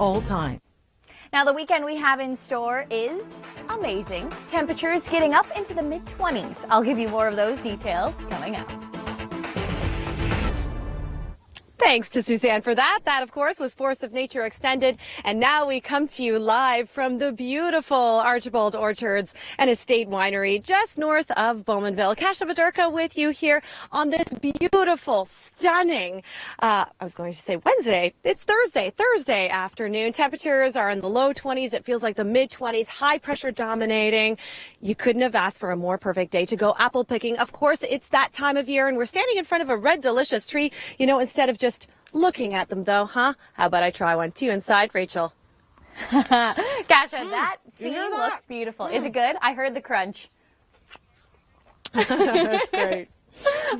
all time. Now, the weekend we have in store is amazing. Temperatures getting up into the mid-20s. I'll give you more of those details coming up. Thanks to Suzanne for that. That, of course, was Force of Nature Extended. And now we come to you live from the beautiful Archibald Orchards and Estate Winery just north of Bowmanville. Kasia Badurka with you here on this beautiful, stunning, I was going to say Wednesday. It's Thursday afternoon. Temperatures are in the low 20s. It feels like the mid 20s, high pressure dominating. You couldn't have asked for a more perfect day to go apple picking. Of course, it's that time of year and we're standing in front of a red delicious tree, you know, instead of just looking at them though, huh? How about I try one too inside, Rachel? Kasia, that scene looks beautiful. Is it good? I heard the crunch. That's great.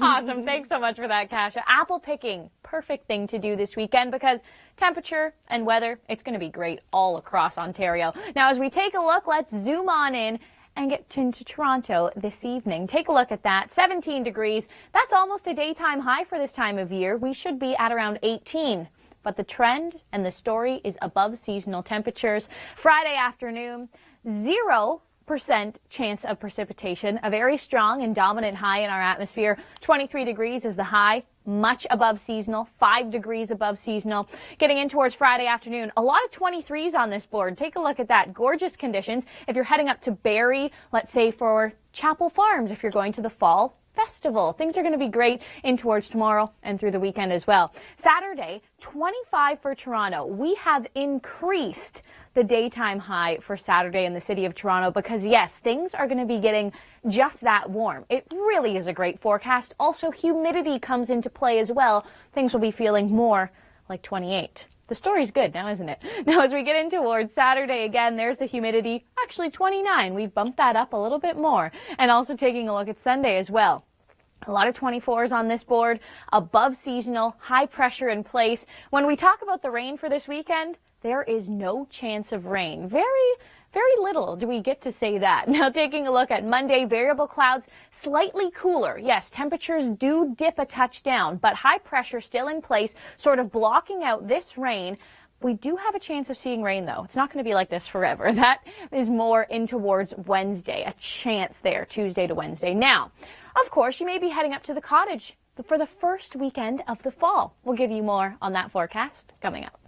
Awesome. Thanks so much for that, Kasia. Apple picking, perfect thing to do this weekend because temperature and weather, it's going to be great all across Ontario. Now, as we take a look, let's zoom on in and get into Toronto this evening. Take a look at that. 17 degrees. That's almost a daytime high for this time of year. We should be at around 18. But the trend and the story is above seasonal temperatures. Friday afternoon, 0% chance of precipitation, a very strong and dominant high in our atmosphere. 23 degrees is the high, much above seasonal, 5 degrees above seasonal. Getting in towards Friday afternoon, a lot of 23s on this board. Take a look at that. Gorgeous conditions. If you're heading up to Barrie, let's say for Chapel Farms, if you're going to the fall festival, things are going to be great in towards tomorrow and through the weekend as well. Saturday, 25 for Toronto. We have increased the daytime high for Saturday in the city of Toronto because, yes, things are going to be getting just that warm. It really is a great forecast. Also, humidity comes into play as well. Things will be feeling more like 28. The story's good now, isn't it? Now, as we get in towards Saturday again, there's the humidity, actually 29. We've bumped that up a little bit more. And also taking a look at Sunday as well. A lot of 24s on this board, above seasonal, high pressure in place. When we talk about the rain for this weekend, there is no chance of rain. Very little do we get to say that. Now taking a look at Monday, variable clouds, slightly cooler. Yes, temperatures do dip a touch down, but high pressure still in place, sort of blocking out this rain. We do have a chance of seeing rain, though. It's not going to be like this forever. That is more in towards Wednesday, a chance there, Tuesday to Wednesday. Now, of course, you may be heading up to the Cottage for the first weekend of the fall. We'll give you more on that forecast coming up.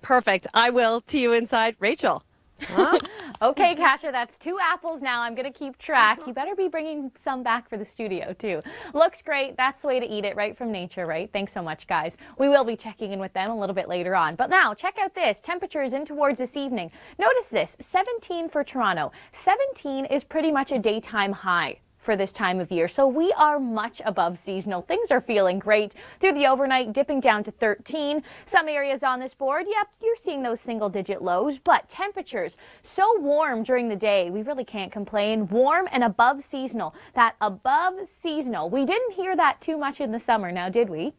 Perfect. I will. To you inside, Rachel. Huh? Okay, Kasia, that's 2 apples now. I'm going to keep track. You better be bringing some back for the studio, too. Looks great. That's the way to eat it, right from nature, right? Thanks so much, guys. We will be checking in with them a little bit later on. But now, check out this. Temperatures in towards this evening. Notice this, 17 for Toronto. 17 is pretty much a daytime high for this time of year. So we are much above seasonal. Things are feeling great through the overnight, dipping down to 13. Some areas on this board, yep, you're seeing those single-digit lows, but temperatures so warm during the day, we really can't complain. Warm and above seasonal. That above seasonal, we didn't hear that too much in the summer now, did we?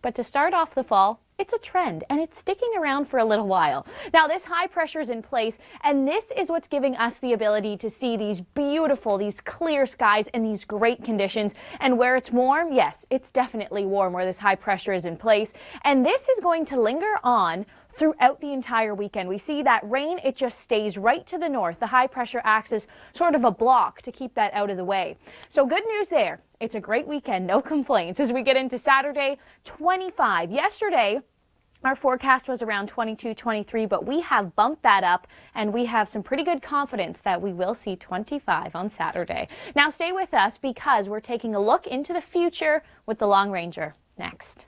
But to start off the fall, it's a trend, and it's sticking around for a little while. Now, this high pressure is in place, and this is what's giving us the ability to see these beautiful, these clear skies and these great conditions. And where it's warm, yes, it's definitely warm where this high pressure is in place. And this is going to linger on throughout the entire weekend. We see that rain, it just stays right to the north. The high pressure acts as sort of a block to keep that out of the way. So good news there. It's a great weekend, no complaints. As we get into Saturday, 25. Yesterday, our forecast was around 22, 23, but we have bumped that up, and we have some pretty good confidence that we will see 25 on Saturday. Now stay with us because we're taking a look into the future with the Long Ranger next.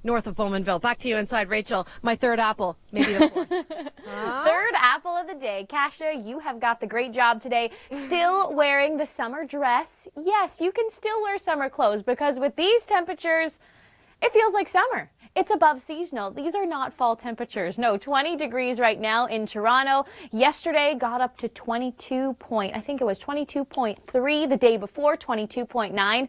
North of Bowmanville. Back to you inside, Rachel. My third apple, maybe the fourth. Third apple of the day. Kasia, you have got the great job today. Still wearing the summer dress. Yes, you can still wear summer clothes because with these temperatures, it feels like summer. It's above seasonal. These are not fall temperatures. No, 20 degrees right now in Toronto. Yesterday got up to 22.3. The day before, 22.9.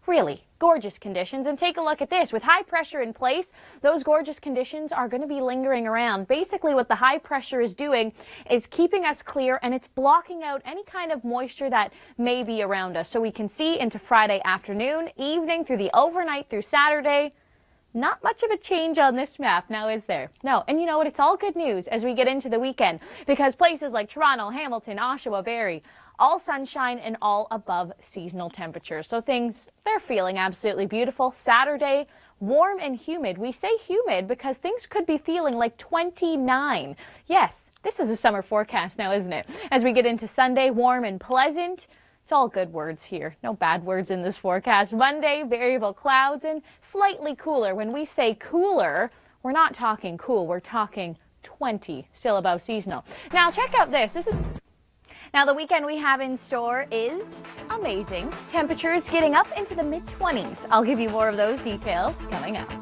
Really gorgeous conditions. And take a look at this. With high pressure in place, those gorgeous conditions are going to be lingering around. Basically, what the high pressure is doing is keeping us clear, and it's blocking out any kind of moisture that may be around us. So we can see into Friday afternoon, evening, through the overnight, through Saturday. Not much of a change on this map now, is there? No. And you know what? It's all good news as we get into the weekend, because places like Toronto, Hamilton, Oshawa, Barrie, all sunshine and all above seasonal temperatures. So they're feeling absolutely beautiful. Saturday, warm and humid. We say humid because things could be feeling like 29. Yes, this is a summer forecast now, isn't it? As we get into Sunday, warm and pleasant. It's all good words here. No bad words in this forecast. Monday, variable clouds and slightly cooler. When we say cooler, we're not talking cool. We're talking 20, still above seasonal. Now, check out this. Now, the weekend we have in store is amazing. Temperatures getting up into the mid-20s. I'll give you more of those details coming up.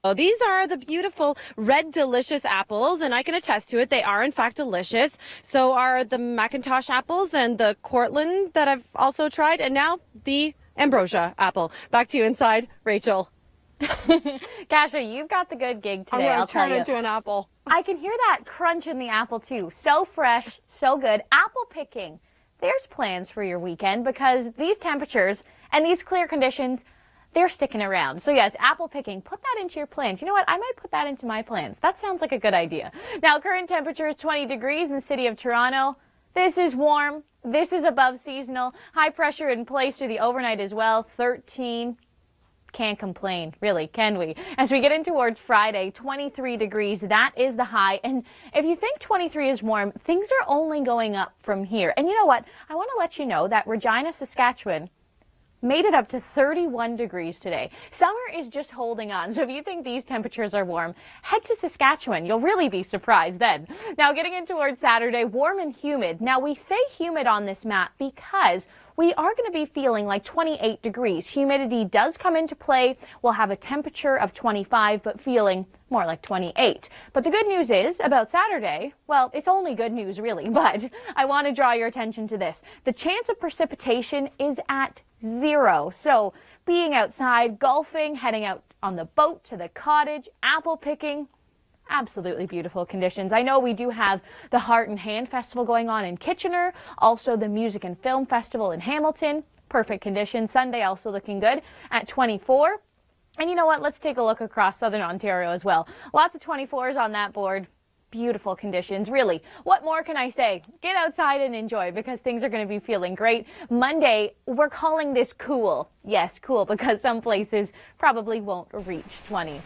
Oh, these are the beautiful red delicious apples, and I can attest to it. They are in fact delicious. So are the Macintosh apples and the Cortland that I've also tried, and now the Ambrosia apple. Back to you inside, Rachel. Kasha, you've got the good gig today, I'll tell you. I'm going to turn into an apple. I can hear that crunch in the apple too. So fresh, so good. Apple picking. There's plans for your weekend because these temperatures and these clear conditions, they're sticking around. So yes, apple picking, put that into your plans. You know what? I might put that into my plans. That sounds like a good idea. Now, current temperature is 20 degrees in the city of Toronto. This is warm. This is above seasonal. High pressure in place through the overnight as well. 13. Can't complain, really, can we? As we get in towards Friday, 23 degrees, that is the high. And if you think 23 is warm, things are only going up from here. And you know what? I want to let you know that Regina, Saskatchewan made it up to 31 degrees today. Summer is just holding on. So if you think these temperatures are warm, head to Saskatchewan. You'll really be surprised then. Now, getting in towards Saturday, warm and humid. Now, we say humid on this map because we are going to be feeling like 28 degrees. Humidity does come into play. We'll have a temperature of 25, but feeling more like 28. But the good news is about Saturday, well, it's only good news really, but I want to draw your attention to this. The chance of precipitation is at 0. So being outside, golfing, heading out on the boat to the cottage, apple picking, absolutely beautiful conditions. I know we do have the Heart and Hand Festival going on in Kitchener, also the Music and Film Festival in Hamilton. Perfect conditions. Sunday also looking good at 24. And you know what? Let's take a look across Southern Ontario as well. Lots of 24s on that board. Beautiful conditions, really. What more can I say? Get outside and enjoy because things are going to be feeling great. Monday, we're calling this cool. Yes, cool, because some places probably won't reach 20.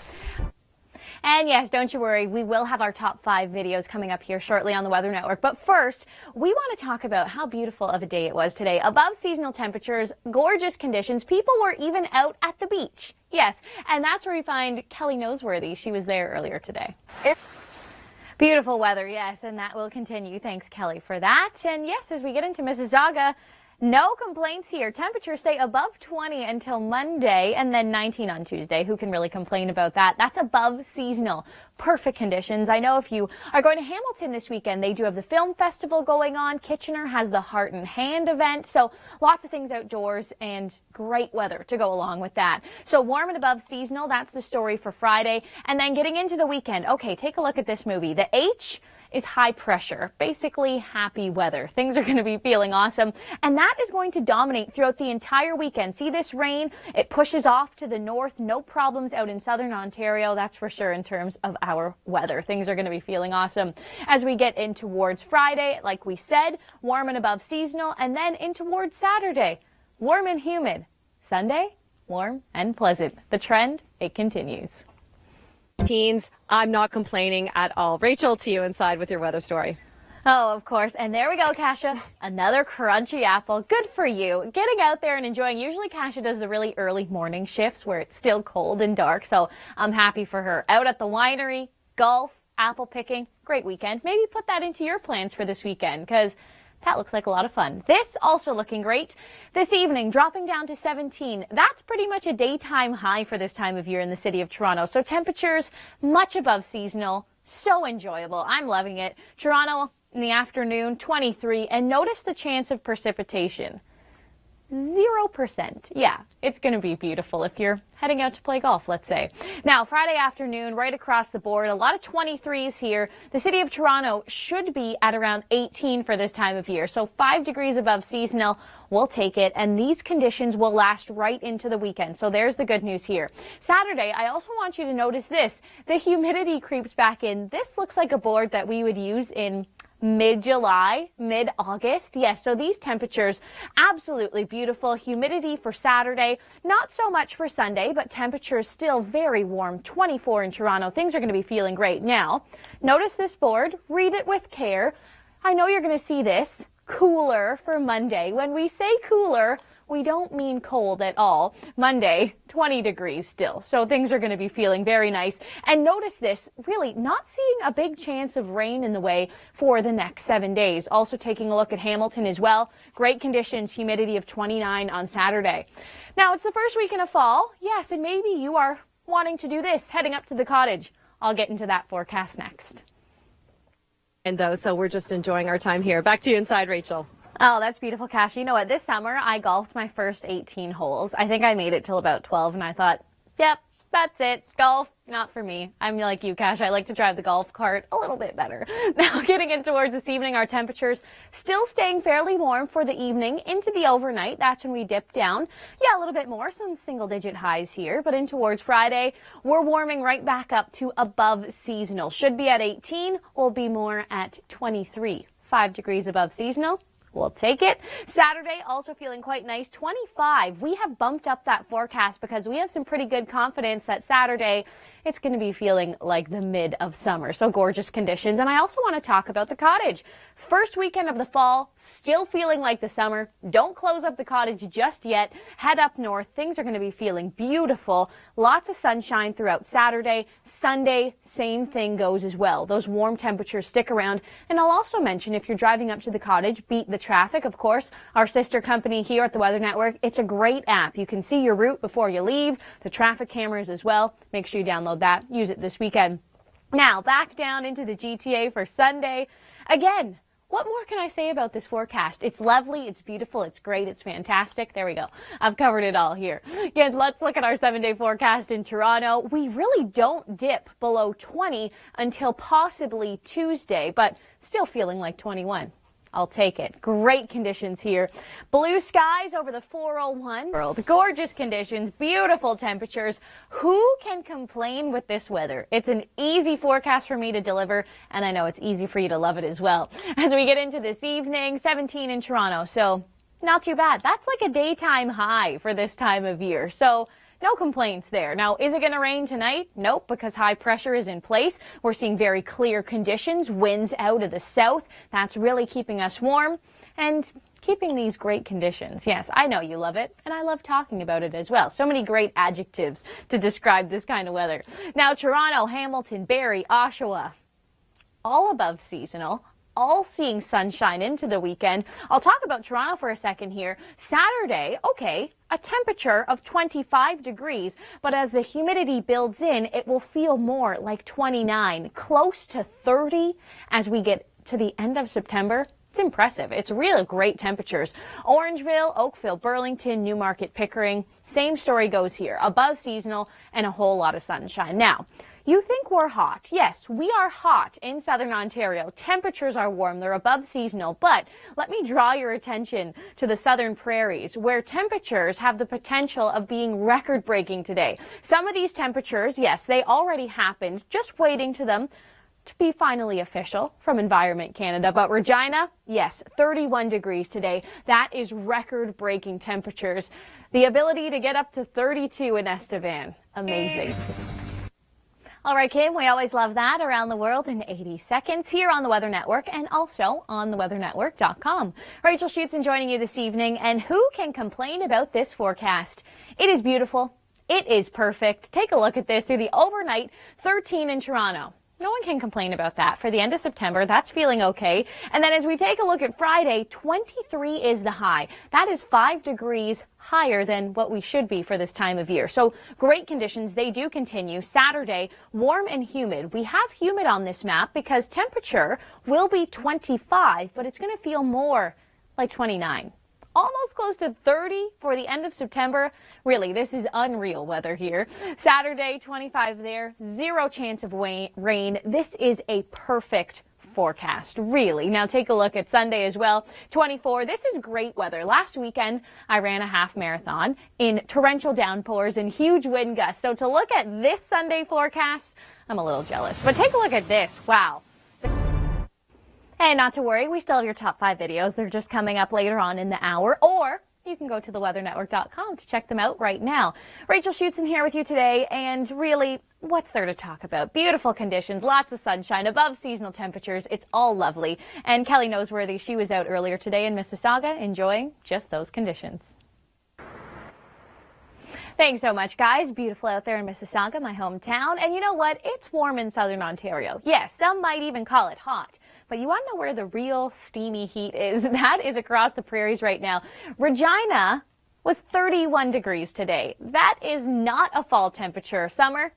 And yes, don't you worry, we will have our top 5 videos coming up here shortly on the Weather Network. But first, we want to talk about how beautiful of a day it was today. Above seasonal temperatures, gorgeous conditions. People were even out at the beach. Yes, and that's where we find Kelly Noseworthy. She was there earlier today. Beautiful weather, yes, and that will continue. Thanks, Kelly, for that. And yes, as we get into Mississauga, no complaints here. Temperatures stay above 20 until Monday and then 19 on Tuesday. Who can really complain about that? That's above seasonal. Perfect conditions. I know if you are going to Hamilton this weekend, they do have the film festival going on. Kitchener has the Heart and Hand event. So lots of things outdoors and great weather to go along with that. So warm and above seasonal. That's the story for Friday. And then getting into the weekend. Okay, take a look at this movie. The H is high pressure, basically happy weather. Things are going to be feeling awesome, and that is going to dominate throughout the entire weekend. See this rain? It pushes off to the north. No problems out in southern Ontario, that's for sure, in terms of our weather. Things are going to be feeling awesome. As we get in towards Friday, like we said, warm and above seasonal, and then in towards Saturday, warm and humid. Sunday, warm and pleasant. The trend, it continues. Teens, I'm not complaining at all. Rachel, to you inside with your weather story. Oh, of course. And there we go, Kasha. Another crunchy apple. Good for you. Getting out there and enjoying. Usually Kasha does the really early morning shifts where it's still cold and dark. So I'm happy for her. Out at the winery, golf, apple picking. Great weekend. Maybe put that into your plans for this weekend because that looks like a lot of fun. This also looking great. This evening, dropping down to 17. That's pretty much a daytime high for this time of year in the city of Toronto. So temperatures much above seasonal. So enjoyable. I'm loving it. Toronto in the afternoon, 23. And notice the chance of precipitation. 0%. Yeah, it's going to be beautiful if you're heading out to play golf, let's say. Now, Friday afternoon, right across the board, a lot of 23s here. The city of Toronto should be at around 18 for this time of year. So 5 degrees above seasonal. We'll take it, and these conditions will last right into the weekend. So there's the good news here. Saturday, I also want you to notice this. The humidity creeps back in. This looks like a board that we would use in mid-July, mid-August. Yes, so these temperatures, absolutely beautiful. Humidity for Saturday, not so much for Sunday, but temperatures still very warm, 24 in Toronto. Things are going to be feeling great. Now, notice this board, read it with care. I know you're going to see this, cooler for Monday. When we say cooler, we don't mean cold at all. Monday, 20 degrees still. So things are going to be feeling very nice. And notice this, really not seeing a big chance of rain in the way for the next 7 days. Also taking a look at Hamilton as well. Great conditions, humidity of 29 on Saturday. Now it's the first weekend of fall. Yes, and maybe you are wanting to do this, heading up to the cottage. I'll get into that forecast next. And though, so we're just enjoying our time here. Back to you inside, Rachel. Oh, that's beautiful, Kash. You know what? This summer, I golfed my first 18 holes. I think I made it till about 12, and I thought, yep, that's it. Golf, not for me. I'm like you, Kash. I like to drive the golf cart a little bit better. Now, getting in towards this evening, our temperatures still staying fairly warm for the evening into the overnight. That's when we dip down. Yeah, a little bit more, some single-digit highs here. But in towards Friday, we're warming right back up to above seasonal. Should be at 18. We'll be more at 23. 5 degrees above seasonal. We'll take it. Saturday, also feeling quite nice, 25. We have bumped up that forecast because we have some pretty good confidence that Saturday, it's going to be feeling like the mid of summer. So gorgeous conditions. And I also want to talk about the cottage. First weekend of the fall, still feeling like the summer. Don't close up the cottage just yet. Head up north. Things are going to be feeling beautiful. Lots of sunshine throughout Saturday. Sunday, same thing goes as well. Those warm temperatures stick around. And I'll also mention, if you're driving up to the cottage, beat the traffic, of course. Our sister company here at the Weather Network, it's a great app. You can see your route before you leave. The traffic cameras as well. Make sure you download that. Use it this weekend. Now, back down into the GTA for Sunday. Again, what more can I say about this forecast? It's lovely, it's beautiful, it's great, it's fantastic. There we go. I've covered it all here. Again, let's look at our 7-day forecast in Toronto. We really don't dip below 20 until possibly Tuesday, but still feeling like 21. I'll take it. Great conditions here. Blue skies over the 401 world. Gorgeous conditions, beautiful temperatures. Who can complain with this weather? It's an easy forecast for me to deliver, and I know it's easy for you to love it as well. As we get into this evening, 17 in Toronto, so not too bad. That's like a daytime high for this time of year. So no complaints there. Now, is it going to rain tonight? Nope, because high pressure is in place. We're seeing very clear conditions, winds out of the south. That's really keeping us warm and keeping these great conditions. Yes, I know you love it, and I love talking about it as well. So many great adjectives to describe this kind of weather. Now, Toronto, Hamilton, Barrie, Oshawa, all above seasonal. All seeing sunshine into the weekend. I'll talk about Toronto for a second here. Saturday, okay, a temperature of 25 degrees, but as the humidity builds in, it will feel more like 29, close to 30 as we get to the end of September. It's impressive. It's really great temperatures. Orangeville, Oakville, Burlington, Newmarket, Pickering, same story goes here. Above seasonal and a whole lot of sunshine. Now, you think we're hot. Yes, we are hot in southern Ontario. Temperatures are warm. They're above seasonal. But let me draw your attention to the southern prairies, where temperatures have the potential of being record-breaking today. Some of these temperatures, yes, they already happened, just waiting to them to be finally official from Environment Canada. But Regina, yes, 31 degrees today. That is record-breaking temperatures. The ability to get up to 32 in Estevan. Amazing. All right, Kim, we always love that. Around the world in 80 seconds here on the Weather Network and also on theweathernetwork.com. Rachel Schoutsen joining you this evening, and who can complain about this forecast? It is beautiful. It is perfect. Take a look at this through the overnight, 13 in Toronto. No one can complain about that. For the end of September, that's feeling okay. And then as we take a look at Friday, 23 is the high. That is 5 degrees higher than what we should be for this time of year. So great conditions. They do continue. Saturday, warm and humid. We have humid on this map because temperature will be 25, but it's going to feel more like 29. Almost close to 30 for the end of September. Really, this is unreal weather here. Saturday, 25 there. Zero chance of rain. This is a perfect forecast, really. Now take a look at Sunday as well. 24. This is great weather. Last weekend, I ran a half marathon in torrential downpours and huge wind gusts. So to look at this Sunday forecast, I'm a little jealous. But take a look at this. Wow. And not to worry, we still have your top 5 videos. They're just coming up later on in the hour, or you can go to theweathernetwork.com to check them out right now. Rachel Schoutsen here with you today, and really, what's there to talk about? Beautiful conditions, lots of sunshine, above seasonal temperatures. It's all lovely. And Kelly Noseworthy, she was out earlier today in Mississauga enjoying just those conditions. Thanks so much, guys. Beautiful out there in Mississauga, my hometown. And you know what? It's warm in southern Ontario. Yes, some might even call it hot. But you want to know where the real steamy heat is? That is across the prairies right now. Regina was 31 degrees today. That is not a fall temperature. Summer,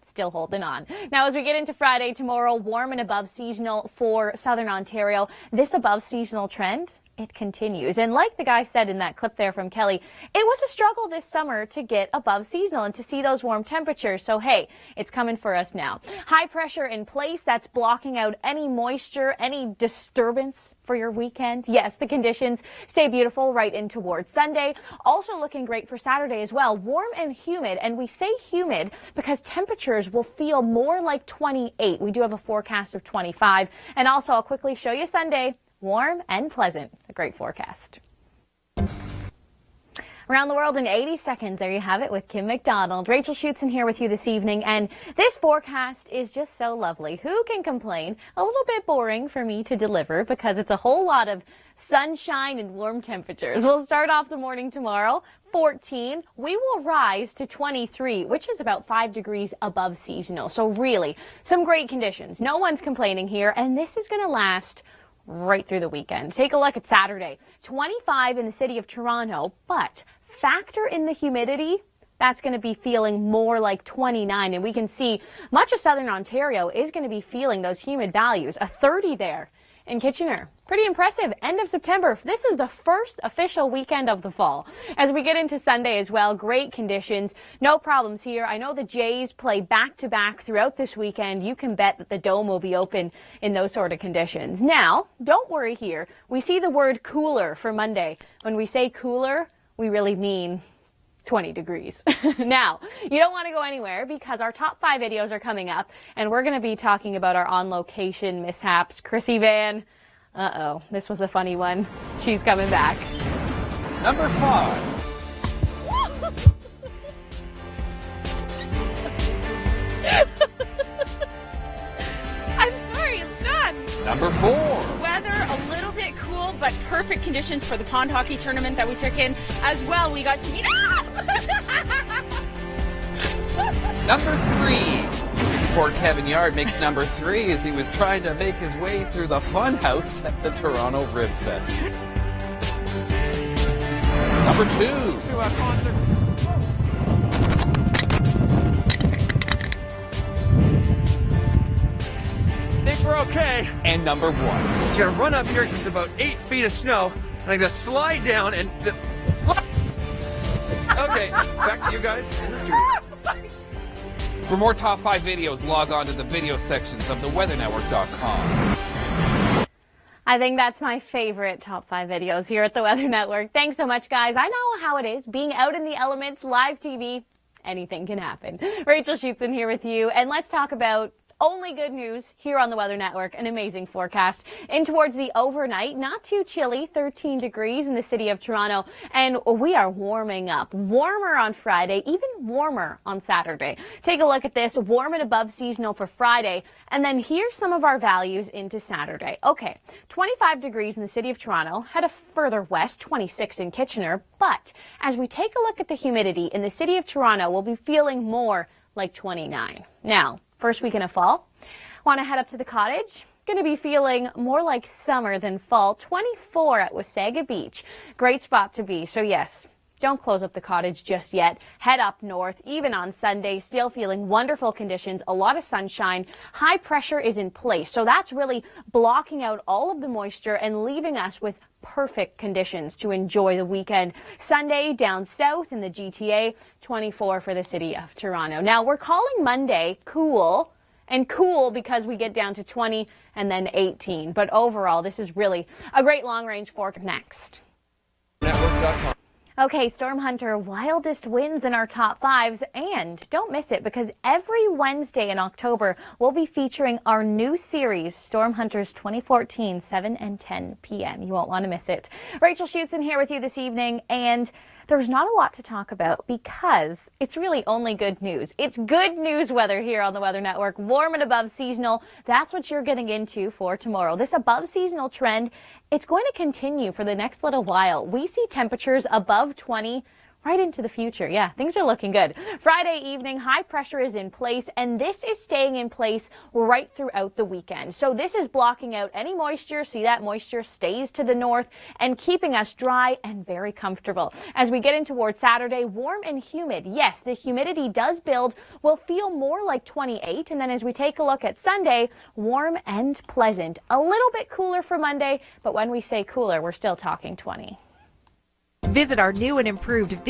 still holding on. Now, as we get into Friday, tomorrow, warm and above seasonal for southern Ontario. This above seasonal trend, it continues. And like the guy said in that clip there from Kelly, it was a struggle this summer to get above seasonal and to see those warm temperatures. So, hey, it's coming for us now. High pressure in place, that's blocking out any moisture, any disturbance for your weekend. Yes, the conditions stay beautiful right in towards Sunday. Also looking great for Saturday as well. Warm and humid. And we say humid because temperatures will feel more like 28. We do have a forecast of 25. And also, I'll quickly show you Sunday. Warm and pleasant. A great forecast. Around the world in 80 seconds. There you have it with Kim McDonald. Rachel Schoutsen here with you this evening. And this forecast is just so lovely. Who can complain? A little bit boring for me to deliver because it's a whole lot of sunshine and warm temperatures. We'll start off the morning tomorrow. 14. We will rise to 23, which is about 5 degrees above seasonal. So really, some great conditions. No one's complaining here. And this is going to last right through the weekend. Take a look at Saturday. 25 in the city of Toronto, but factor in the humidity. That's going to be feeling more like 29. And we can see much of southern Ontario is going to be feeling those humid values. A 30 there in Kitchener. Pretty impressive. End of September. This is the first official weekend of the fall. As we get into Sunday as well, great conditions. No problems here. I know the Jays play back-to-back throughout this weekend. You can bet that the Dome will be open in those sort of conditions. Now, don't worry here. We see the word cooler for Monday. When we say cooler, we really mean 20 degrees. Now, you don't want to go anywhere because our top 5 videos are coming up, and we're going to be talking about our on-location mishaps. Chrissy Van, uh-oh, this was a funny one. She's coming back. Number 5. I'm sorry, it's done. Number 4. Weather a little bit cool, but perfect conditions for the pond hockey tournament that we took in. As well, we got to meet. Number 3. Poor Kevin Yard makes number 3 as he was trying to make his way through the fun house at the Toronto Rib Fest. Number 2. To a concert. Think we're okay. And number 1. You gotta run up here because there's about 8 feet of snow, and I gotta slide down and Okay, back to you guys in the studio. For more top 5 videos, log on to the video sections of theweathernetwork.com. I think that's my favorite top 5 videos here at the Weather Network. Thanks so much, guys. I know how it is. Being out in the elements, live TV, anything can happen. Rachel Schoutsen here with you, and let's talk about only good news here on the Weather Network. An amazing forecast in towards the overnight. Not too chilly, 13 degrees in the city of Toronto. And we are warming up. Warmer on Friday, even warmer on Saturday. Take a look at this. Warm and above seasonal for Friday. And then here's some of our values into Saturday. Okay, 25 degrees in the city of Toronto. Head a further west, 26 in Kitchener. But as we take a look at the humidity in the city of Toronto, we'll be feeling more like 29. Now, first weekend of fall, want to head up to the Cottage? Going to be feeling more like summer than fall. 24 at Wasaga Beach. Great spot to be. So yes, don't close up the Cottage just yet. Head up north, even on Sunday, still feeling wonderful conditions, a lot of sunshine. High pressure is in place, so that's really blocking out all of the moisture and leaving us with perfect conditions to enjoy the weekend. Sunday down south in the GTA, 24 for the city of Toronto. Now, we're calling Monday cool and cool because we get down to 20 and then 18. But overall, this is really a great long-range forecast. Next. Network.com. Okay, Storm Hunter, wildest winds in our top fives, and don't miss it because every Wednesday in October, we'll be featuring our new series, Storm Hunters 2014, 7 and 10 p.m. You won't want to miss it. Rachel Schoutsen here with you this evening, and there's not a lot to talk about because it's really only good news. It's good news weather here on the Weather Network, warm and above seasonal. That's what you're getting into for tomorrow. This above seasonal trend, it's going to continue for the next little while. We see temperatures above 20 right into the future. Yeah, things are looking good. Friday evening, high pressure is in place, and this is staying in place right throughout the weekend. So this is blocking out any moisture. See, that moisture stays to the north and keeping us dry and very comfortable. As we get in towards Saturday, warm and humid. Yes, the humidity does build. We'll feel more like 28. And then as we take a look at Sunday, warm and pleasant. A little bit cooler for Monday, but when we say cooler, we're still talking 20. Visit our new and improved